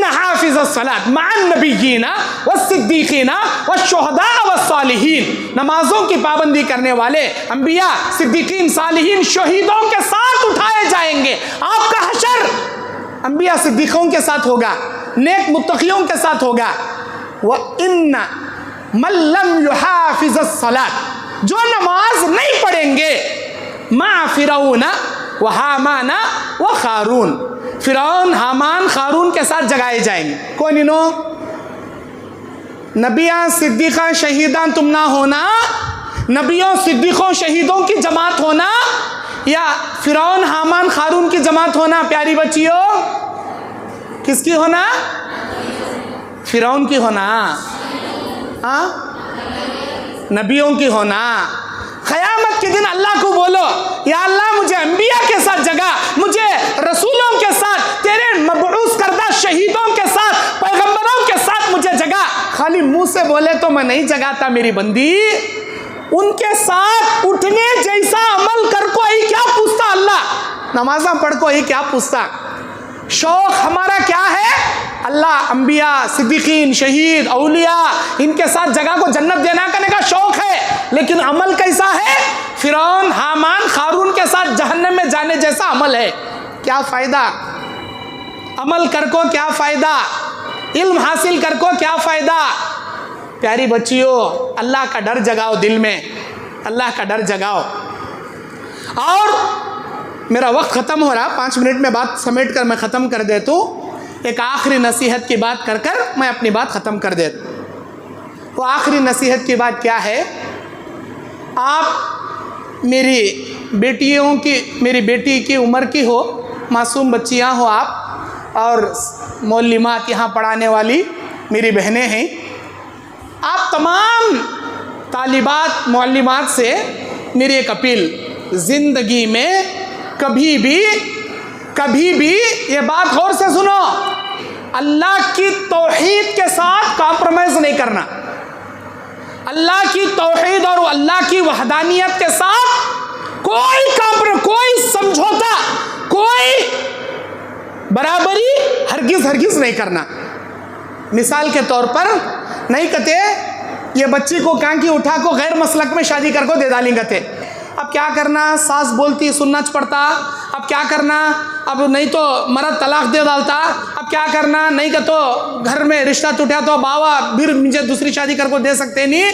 हाफिज़स्सलात मअन नबिय्यीना वस्सिद्दीक़ीना वश्शुहदा वस्सालिहीन, नमाजों की पाबंदी करने वाले अंबिया, सिद्दीकीन, सालिहीन, शहीदों के साथ उठाए जाएंगे। आपका हशर अंबिया सिद्दीकों के साथ होगा, नेक मुत्तकियों के साथ होगा। व इन्ना मन लम युहाफिज़स्सलात, जो नमाज नहीं पढ़ेंगे, मा फिरौना व हामाना व क़ारून, फिरौन, हामान, क़ारून के साथ जगाए जाएंगे। कौन इनो? नबियाँ, सिद्दीक़ा, शहीदान तुम ना होना, नबियों, सिद्दीक़ों, शहीदों की जमात होना, या फिरौन, हामान, क़ारून की जमात होना? प्यारी बच्चियों, किसकी होना? फिरौन की होना, हाँ, नबियों की होना। क़यामत के दिन अल्लाह को बोलो, या अल्लाह मुझे अंबिया के साथ जगा, मुझे रसूलों के साथ, तेरे मबऊस करदा शहीदों के साथ, पैगंबरों के साथ मुझे जगा। खाली मुंह से बोले तो मैं नहीं जगाता मेरी बंदी, उनके साथ उठने जैसा अमल कर को ही क्या पूछता अल्लाह, नमाज़ा पढ़ को ही क्या पूछता। शौक़ हमारा क्या है? अल्लाह, अंबिया, सिद्दीकीन, शहीद, औलिया, इनके साथ जगह को जन्नत देना करने का शौक़ है, लेकिन अमल कैसा है? फिरौन, हामान, क़ारून के साथ जहन्नम में जाने जैसा अमल है। क्या फ़ायदा? अमल कर को क्या फ़ायदा? इल्म हासिल कर को क्या फ़ायदा? प्यारी बच्चियों, अल्लाह का डर जगाओ दिल में, अल्लाह का डर जगाओ। और मेरा वक्त ख़त्म हो रहा, 5 मिनट में बात समेट कर मैं ख़त्म कर देता हूँ। एक आखिरी नसीहत की बात कर कर मैं अपनी बात ख़त्म कर देता हूँ। वो आखिरी नसीहत की बात क्या है? आप मेरी बेटी की उम्र की हो, मासूम बच्चियाँ हो आप, और मौलिमात यहाँ पढ़ाने वाली मेरी बहनें हैं। आप तमाम तालिबात, मौलिमात से मेरी एक अपील, ज़िंदगी में कभी भी ये बात गौर से सुनो, अल्लाह की तौहीद के साथ कॉम्प्रोमाइज़ नहीं करना। अल्लाह की तौहीद और अल्लाह की वहदानियत के साथ कोई समझौता, कोई बराबरी हरगिज़ नहीं करना। मिसाल के तौर पर नहीं कहते ये बच्ची को कांकी उठा को गैर मसलक में शादी कर को दे डालेंगे थे। अब क्या करना? सास बोलती सुनना पड़ता। अब क्या करना? अब नहीं तो मर्द तलाक दे डालता। अब क्या करना? नहीं का तो घर में रिश्ता टूटा तो बाबा फिर मुझे दूसरी शादी कर को दे सकते नहीं।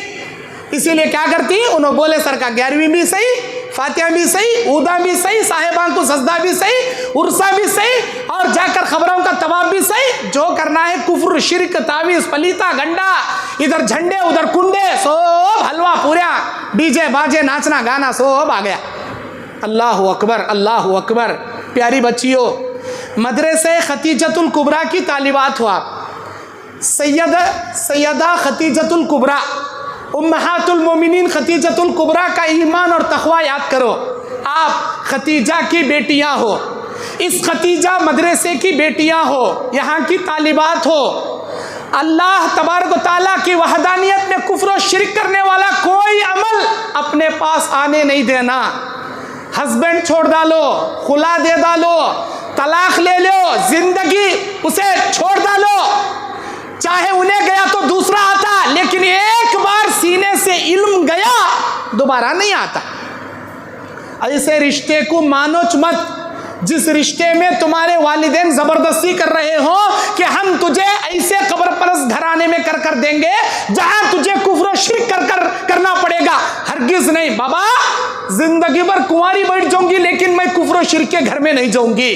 इसीलिए क्या करती? उन्होंने बोले सर का 11वीं भी सही, फातिहा भी सही, ऊदा भी सही, साहिबान को सजदा भी सही, उर्सा भी सही, और जाकर खबरों का तवाब भी सही। जो करना है कुफ्र, शिरक, तावीज़, पलीता, गंडा, इधर झंडे उधर कुंडे, सब हलवा पूरा, डीजे बाजे, नाचना गाना सब आ गया। अल्लाहु अकबर, अल्लाहु अकबर। प्यारी बच्चियों, मदरसे खतीजतुल कुबरा की तालिबात हो आप। सैयदा खतीजतुल कुबरा, उम्महातुल मोमिनीन खतीजतुल कुबरा का ईमान और तक़वा याद करो। आप खतीजा की बेटियां हो, इस खतीजा मदरसे की बेटियां हो, यहाँ की तालिबात हो। अल्लाह तबारक व तआला की वहदानियत में कुफ्र और शिरक करने वाला कोई अमल अपने पास आने नहीं देना। हस्बैंड छोड़ डालो, खुला दे डालो, तलाक ले लो, जिंदगी उसे छोड़ डालो, चाहे उन्हें गया तो दूसरा आता, लेकिन एक बार सीने से इल्म गया दोबारा नहीं आता। ऐसे रिश्ते को मानोच मत जिस रिश्ते में तुम्हारे वालिदैन ज़बरदस्ती कर रहे हो कि हम तुझे ऐसे कब्र परस्त घराने में कर देंगे जहां तुझे कुफ्र और शिर्क करना पड़ेगा। हरगिज नहीं बाबा, जिंदगी भर कुंवारी बैठ जाऊंगी लेकिन मैं कुफ्र और शिर्क के घर में नहीं जाऊंगी।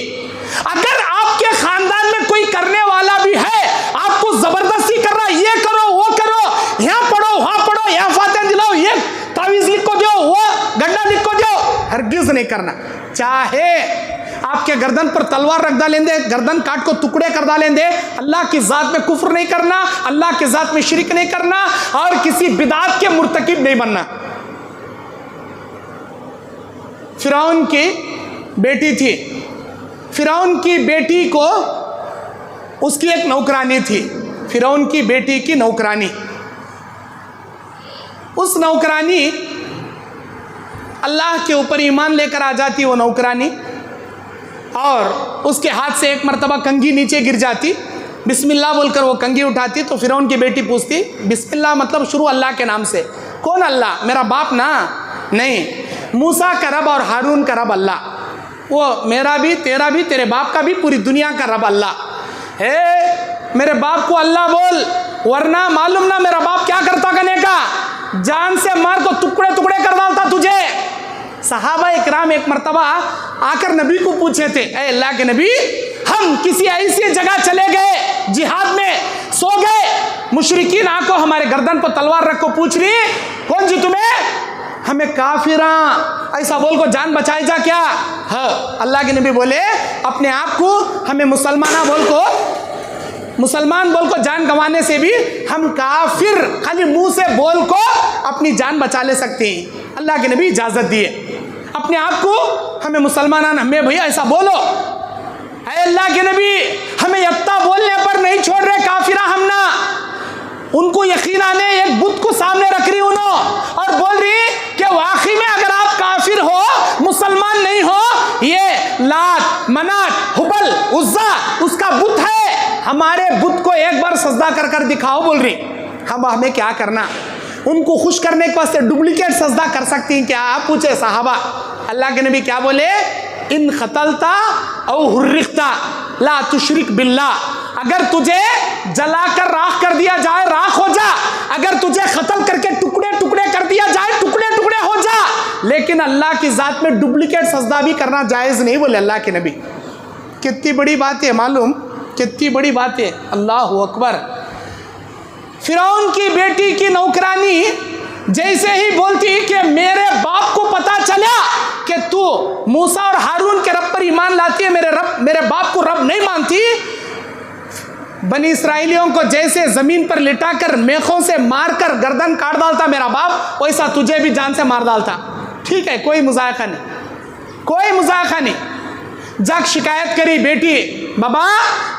अगर आपके खानदान में कोई करने वाला भी है, आपको जबरदस्ती कर रहा है, ये करो वो करो, यहाँ पढ़ो वहां पढ़ो, यहाँ फातिहा दिलाओ, ये तावीज़ लिख को दो, वो गंडा लिख को दो, हरगिज नहीं करना। चाहे आपके गर्दन पर तलवार रख डालेंगे, गर्दन काट को टुकड़े कर डालेंगे, अल्लाह की ज़ात में कुफ्र नहीं करना, अल्लाह की ज़ात में शिरक नहीं करना, और किसी बिदात के मुर्तकिब नहीं बनना। फिरौन की बेटी थी, फिरौन की बेटी को उसकी एक नौकरानी थी, फिरौन की बेटी की नौकरानी। उस नौकरानी अल्लाह के ऊपर ईमान लेकर आ जाती वो नौकरानी, और उसके हाथ से एक मर्तबा कंघी नीचे गिर जाती, बिस्मिल्लाह बोलकर वो कंघी उठाती तो फिरौन की बेटी पूछती, बिस्मिल्लाह मतलब शुरू अल्लाह के नाम से। कौन अल्लाह? मेरा बाप ना? नहीं, मूसा का रब और हारून का रब अल्लाह, वो मेरा भी, तेरा भी, तेरे बाप का भी, पूरी दुनिया का रब अल्लाह है। मेरे बाप को अल्लाह बोल, वरना मालूम ना मेरा बाप क्या करता कहने का, जान से मार को टुकड़े टुकड़े कर डालता तुझे। सहाबा इकराम एक मर्तबा आकर नबी को पूछे थे, ए अल्लाह के नबी, हम किसी ऐसी जगह चले गए, जिहाद में सो गए, मुशरिकीन आको हमारे गर्दन पर तलवार रख को पूछ रही, कौन जी तुम्हें? हमें काफिरा ऐसा बोल को जान बचाए जा क्या? हाँ, अल्लाह के नबी बोले, अपने आप को हमें मुसलमाना बोल को, मुसलमान बोल को जान गंवाने से भी हम काफिर खाली मुंह से बोल को अपनी जान बचा ले सकते हैं। अल्लाह के नबी इजाजत दिए, अपने आप को हमें मुसलमान हमें भैया ऐसा बोलो। ऐ अल्लाह के नबी, हमें यत्ता बोलने पर नहीं छोड़ रहे काफिरा हम ना। उनको यकीन आने एक बुत को सामने रख रही उन्होंने और बोल रही कि वाकई में अगर आप काफिर हो, मुसलमान नहीं हो, ये लात मनात हुबल उज्जा उसका बुत है, हमारे बुत को एक बार सजदा कर कर दिखाओ बोल रही। हम हमें क्या करना? उनको खुश करने के वास्ते डुप्लीकेट सजदा कर सकती हैं क्या? आप पूछे सहाबा। अल्लाह के नबी क्या बोले, इन खतलता औ हुर्रिकता ला तुशरिक बिल्लाह, अगर तुझे जलाकर राख कर दिया जाए राख हो जा, अगर तुझे कत्ल करके टुकड़े टुकड़े कर दिया जाए टुकड़े टुकड़े हो जा, लेकिन अल्लाह की जात में डुप्लीकेट सजदा भी करना जायज़ नहीं बोले अल्लाह के नबी। कितनी बड़ी बात है मालूम, कितनी बड़ी बात है। अल्लाह अकबर। फिरौन की बेटी की नौकरानी जैसे ही बोलती कि मेरे बाप को पता चला कि तू मूसा और हारून के रब पर ईमान लाती है, मेरे बाप को रब नहीं मानती, बनी इसराइलियों को जैसे जमीन पर लिटाकर मेखों से मारकर गर्दन काट डालता मेरा बाप, वैसा तुझे भी जान से मार डालता। ठीक है, कोई मुजायका नहीं, कोई मुजायका नहीं। जग शिकायत करी बेटी, बाबा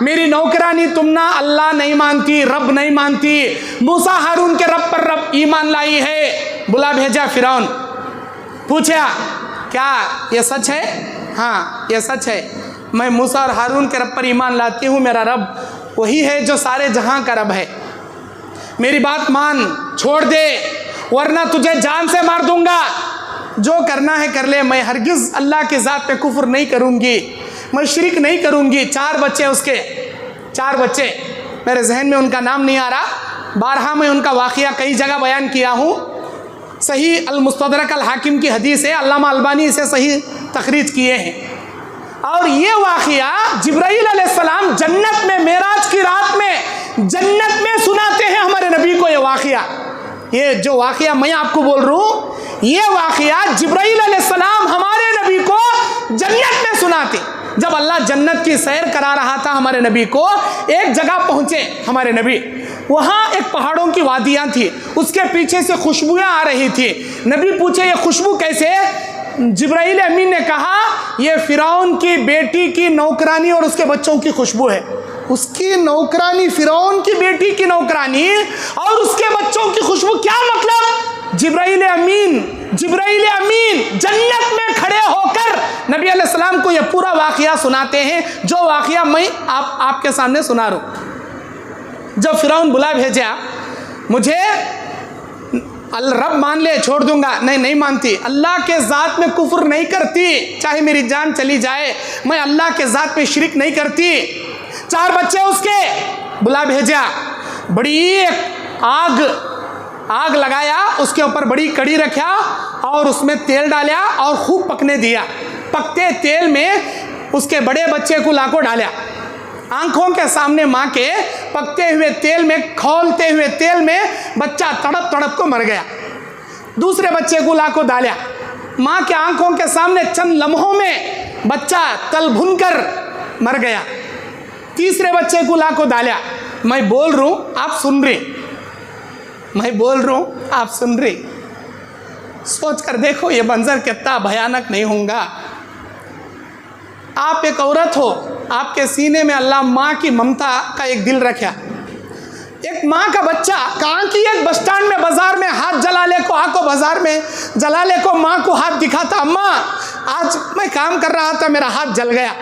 मेरी नौकरानी तुम ना अल्लाह नहीं मानती, रब नहीं मानती, मूसा हारून के रब पर रब ईमान लाई है। बुला भेजा फिरौन, पूछा क्या ये सच है? हाँ ये सच है, मैं मूसा और हारून के रब पर ईमान लाती हूँ, मेरा रब वही है जो सारे जहां का रब है, मेरी बात मान, छोड़ दे वरना तुझे जान से मार दूंगा। जो करना है कर ले, मैं हरगिज़ अल्लाह के ज़ात पे कुफ्र नहीं करूँगी, मैं शिरक नहीं करूँगी। 4 बच्चे उसके, 4 बच्चे, मेरे जहन में उनका नाम नहीं आ रहा, बारहा में उनका वाक़या कई जगह बयान किया हूँ। सही अल-मुस्तदरक अल-हाकिम की हदीस है, अल्लामा अलबानी इसे सही तखरीज किए हैं। और ये वाक़या जिब्राईल अलैहिस्सलाम जन्नत में मेराज की रात में जन्नत में सुनाते हैं हमारे नबी को। ये वाक़या, ये जो वाक़या मैं आपको बोल रहा हूँ, ये वाक़या जिब्राईल अलैहिस्सलाम हमारे नबी को जन्नत में सुनाते। जब अल्लाह जन्नत की सैर करा रहा था हमारे नबी को, एक जगह पहुँचे हमारे नबी, वहाँ एक पहाड़ों की वादियाँ थी, उसके पीछे से खुशबुएँ आ रही थी। नबी पूछे ये खुशबू कैसे? जिब्राईल अमीन ने कहा ये फिरौन की बेटी की नौकरानी और उसके बच्चों की खुशबू है। उसकी नौकरानी, फिरौन की बेटी की नौकरानी और उसके बच्चों की खुशबू, क्या मतलब? जिब्राईल अमीन जन्नत में खड़े होकर नबी अलैहिस्सलाम को यह पूरा वाक़या सुनाते हैं, जो वाक़या मैं आपके सामने सुना रहा हूँ। जब फिरौन बुला भेजा, मुझे रब मान ले छोड़ दूंगा, नहीं मानती, अल्लाह के ज़ात में कुफ्र नहीं करती, चाहे मेरी जान चली जाए, मैं अल्लाह के ज़ात में शिरक नहीं करती। 4 बच्चे उसके, बुला भेजा, बड़ी आग लगाया, उसके ऊपर बड़ी कड़ी रखा और उसमें तेल डाला और खूब पकने दिया। पकते तेल में उसके बड़े बच्चे को लाको डाला, आंखों के सामने माँ के पकते हुए तेल में, खौलते हुए तेल में बच्चा तड़प तड़प को मर गया। दूसरे बच्चे को लाको डाला, माँ के आंखों के सामने चंद लम्हों में बच्चा तल भुनकर मर गया। तीसरे बच्चे को लाको डाला। मैं बोल रहा हूँ आप सुन रहे, मैं बोल रहा हूँ आप सुन रहे, सोच कर देखो ये मंजर कितना भयानक नहीं होगा। आप एक औरत हो, आपके सीने में अल्लाह माँ की ममता का एक दिल रखा, एक माँ का बच्चा कहाँ की एक बस स्टैंड में बाजार में हाथ जला ले को आको बाजार में जला ले को माँ को हाथ दिखाता, अम्मा आज मैं काम कर रहा था मेरा हाथ जल गया।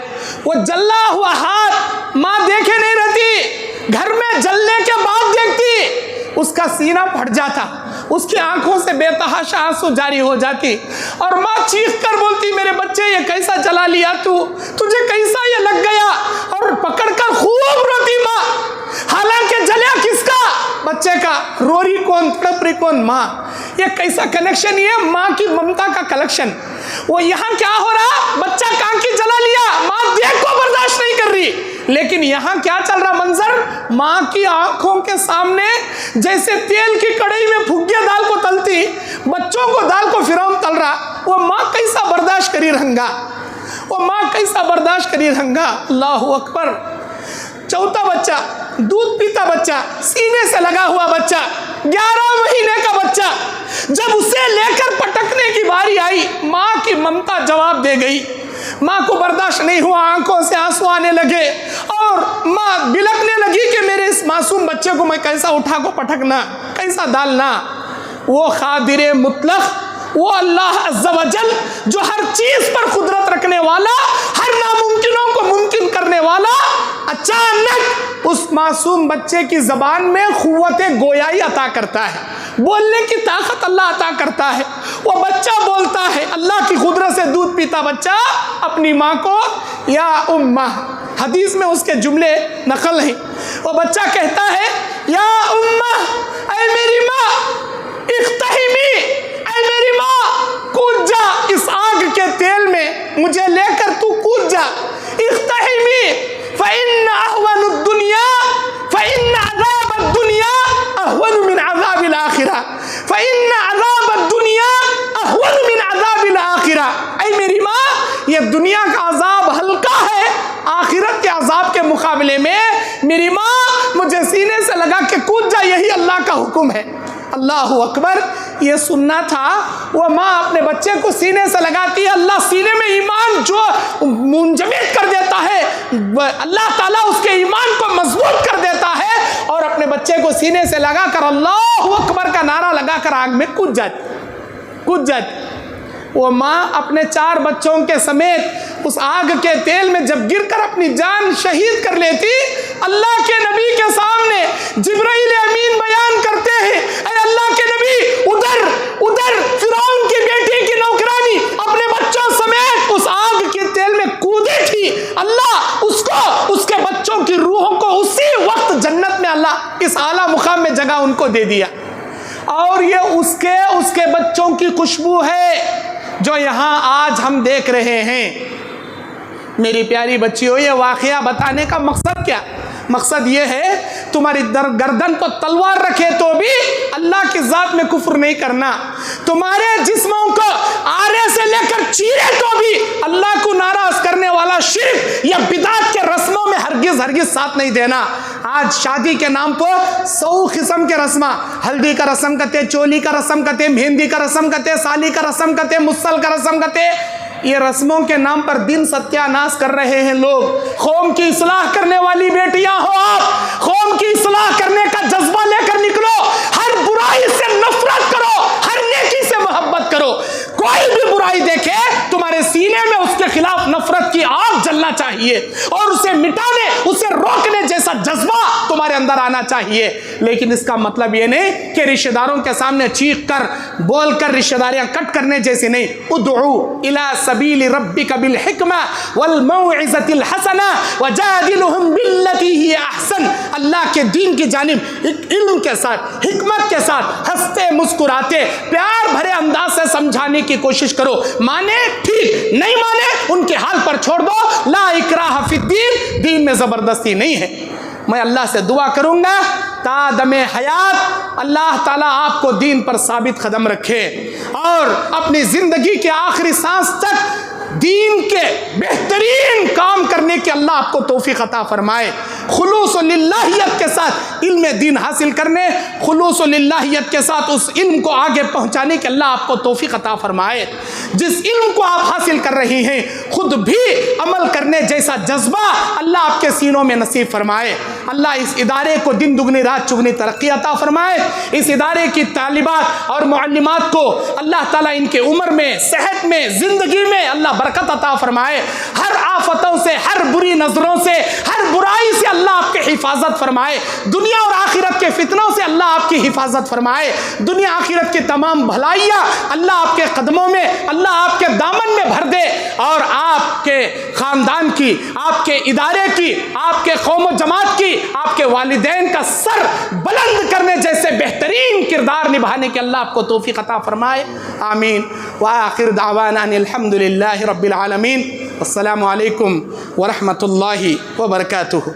वो जला हुआ हाथ माँ देखे नहीं रहती, घर में जलने के बाद देखती, उसका सीना फट जाता, उसकी आंखों से बेतहाशा आंसू जारी हो जाती और माँ चीख कर बोलती, मेरे बच्चे ये कैसा जला लिया तू, तुझे कैसा ये लग गया, और पकड़कर खूब रोती माँ। हालांकि जला किसका, बच्चे का, रोरी कौन, तड़परी कौन, माँ। ये कैसा कनेक्शन, ये माँ की ममता का कलेक्शन। वो यहाँ क्या हो रहा, बच्चा कांकी जला लिया, माँ देख को बर्दाश्त नहीं कर रही, लेकिन यहाँ क्या चल रहा मंजर, माँ की आंखों के सामने जैसे तेल की कढ़ाई में फुग्गे दाल को तलती, बच्चों को दाल को फिरौन तल रहा, वो माँ कैसा बर्दाश्त करी रहेगा, वो माँ कैसा बर्दाश्त करी रहेगा। अल्लाह अकबर। चौथा बच्चा, दूध पीता बच्चा, सीने से लगा हुआ बच्चा, 11 महीने का बच्चा, जब उसे लेकर पटकने की बारी आई, माँ की ममता जवाब दे गई। माँ को बर्दाश्त नहीं हुआ, आंखों से आंसू आने लगे और माँ बिलखने लगी कि मेरे इस मासूम बच्चे को मैं कैसा उठा को पटकना, कैसा डालना। वो खादिर मुतलक, वो अल्लाह अज़्ज़ा वजल जो हर चीज पर कुदरत रखने वाला, हर नामुमकिनों को मुमकिन करने वाला, अचानक उस मासूम बच्चे की जबान में क़ुव्वत गोयाई अता करता है, बोलने की ताकत अल्लाह अता करता है। वो बच्चा बोलता है, अल्लाह की कुदरत से दूध पीता बच्चा अपनी माँ को, या उम्मा, हदीस में उसके जुमले नकल हैं। वो बच्चा कहता है, या उम्मा, ऐ मेरी माँ, इख्तहिमी, ऐ मेरी माँ कूद जा इस आग के तेल में, मुझे लेकर तू कूद जा। इख्तहिमी फ़इन्न अहवनु दुनिया फ़इन्न अज़ाब दुनिया अहवनु मिन अज़ाबिल आखिरा, फ़इन्न अज़ाब दुनिया अहवनु मिन अज़ाबिल आखिरा। ऐ मेरी माँ, ये दुनिया का अजाब हल्का है आखिरत के अजाब के मुकाबले में। मेरी माँ, मुझे सीने से लगा के कूद जा, यही अल्लाह का हुक्म है। अल्लाह अकबर। ये सुनना था, वो माँ अपने बच्चे को सीने से लगाती है, अल्लाह सीने में ईमान जो मुंजमद कर देता है, अल्लाह ताला उसके ईमान को मजबूत कर देता है और अपने बच्चे को सीने से लगाकर अल्लाह अकबर का नारा लगाकर आग में कूद जाती। वो माँ अपने 4 बच्चों के समेत उस आग के तेल में जब गिरकर अपनी जान शहीद कर लेती, अल्लाह के नबी के सामने जिब्राइल अमीन बयान करते हैं, अरे अल्लाह के नबी, उधर फिरौन की बेटी की नौकरानी अपने बच्चों समेत उस आग के तेल में कूदी थी, अल्लाह उसको, उसके बच्चों की रूहों को उसी वक्त जन्नत में अल्लाह इस आला मुकाम में जगह उनको दे दिया। और ये उसके बच्चों की खुशबू है जो यहाँ आज हम देख रहे हैं। मेरी प्यारी बच्चियों, ये वाक़या बताने का मकसद क्या? मकसद ये है, तुम्हारी गर्दन पर तलवार रखे तो भी अल्लाह की ज़ात में कुफ्र नहीं करना, तुम्हारे जिस्मों को आरे से लेकर चीरे तो भी अल्लाह को नाराज करने वाला शिर्क या बिदात के रस्मों में हरगिज़ साथ नहीं देना। आज शादी के नाम पर 100 किस्म के रस्म, हल्दी का रस्म करते, चोली का रस्म करते, मेहंदी का रस्म करते, साली का रस्म करते, मुसल का रस्म करते। ये रस्मों के नाम पर दिन सत्यानाश कर रहे हैं लोग। कौम की इस्लाह करने वाली बेटियां हो आप, कौम की इस्लाह करने का जज्बा लेकर निकलो, हर बुराई से नफरत करो, हर नेकी से मोहब्बत करो। कोई भी बुराई देखे तुम्हारे सीने में उसके खिलाफ नफरत की आग जलना चाहिए और उसे मिटाने, उसे रोकने जैसा जज्बा तुम्हारे अंदर आना चाहिए। लेकिन इसका मतलब ये नहीं कि रिश्तेदारों के सामने चीख कर बोल कर रिश्तेदारियां कट करने जैसी नहीं। उदउ इला सबील रब्बिक बिल हिकमा वल मौइज़तिल हसना वजादिलहुम बिल्लती ही अहसन। अल्लाह के दीन की जानिब इल्म के साथ, हिकमत के साथ, हंसते मुस्कुराते प्यार भरे अंदाज से समझाने की कोशिश करो। माने ठीक, नहीं माने उनके हाल पर छोड़ दो। ला इकराह फिद्दीन, दीन में जबरदस्ती नहीं है। मैं अल्लाह से दुआ करूंगा तादमे हयात अल्लाह ताला आपको दीन पर साबित कदम रखे और अपनी जिंदगी के आखिरी सांस तक दीन के बेहतरीन काम करने की अल्लाह आपको तौफीक अता फरमाए। खुलूस व लिल्लाहियत के साथ इल्म दीन हासिल करने, खुलूस व लिल्लाहियत के साथ उस इल्म को आगे पहुँचाने के अल्लाह आपको तौफीक अता फरमाए। जिस इल्म को आप हासिल कर रही हैं खुद भी अमल करने जैसा जज्बा अल्लाह आपके सीनों में नसीब फरमाए। अल्लाह इस इदारे को दिन दुगनी रात चुगनी तरक्की अता फरमाए। इस इदारे की तालिबात और मुअल्लिमात को अल्लाह ताला इनके उम्र में, सेहत में, ज़िंदगी में अल्लाह बरकत अता फरमाए। हर आफतों से, हर बुरी नज़रों से, हर बुराई से अल्लाह आपकी हिफाजत फरमाए। दुनिया और आखिरत के फितनों से अल्लाह आपकी हिफाजत फरमाए। दुनिया आखिरत की तमाम भलाइयाँ अल्लाह आपके कदमों में, अल्लाह आपके दामन में भर दे और आपके ख़ानदान की, आपके इदारे की, आपके कौम जमात की, आपके वालिदैन का सर बुलंद करने जैसे बेहतरीन किरदार निभाने के अल्लाह आपको तौफीक अता फरमाए। आमीन। व आखिर दावाना अनिल हम्दुलिल्लाहि रब्बिल आलमीन। अस्सलामु अलैकुम व रहमतुल्लाहि व बरकातुहू।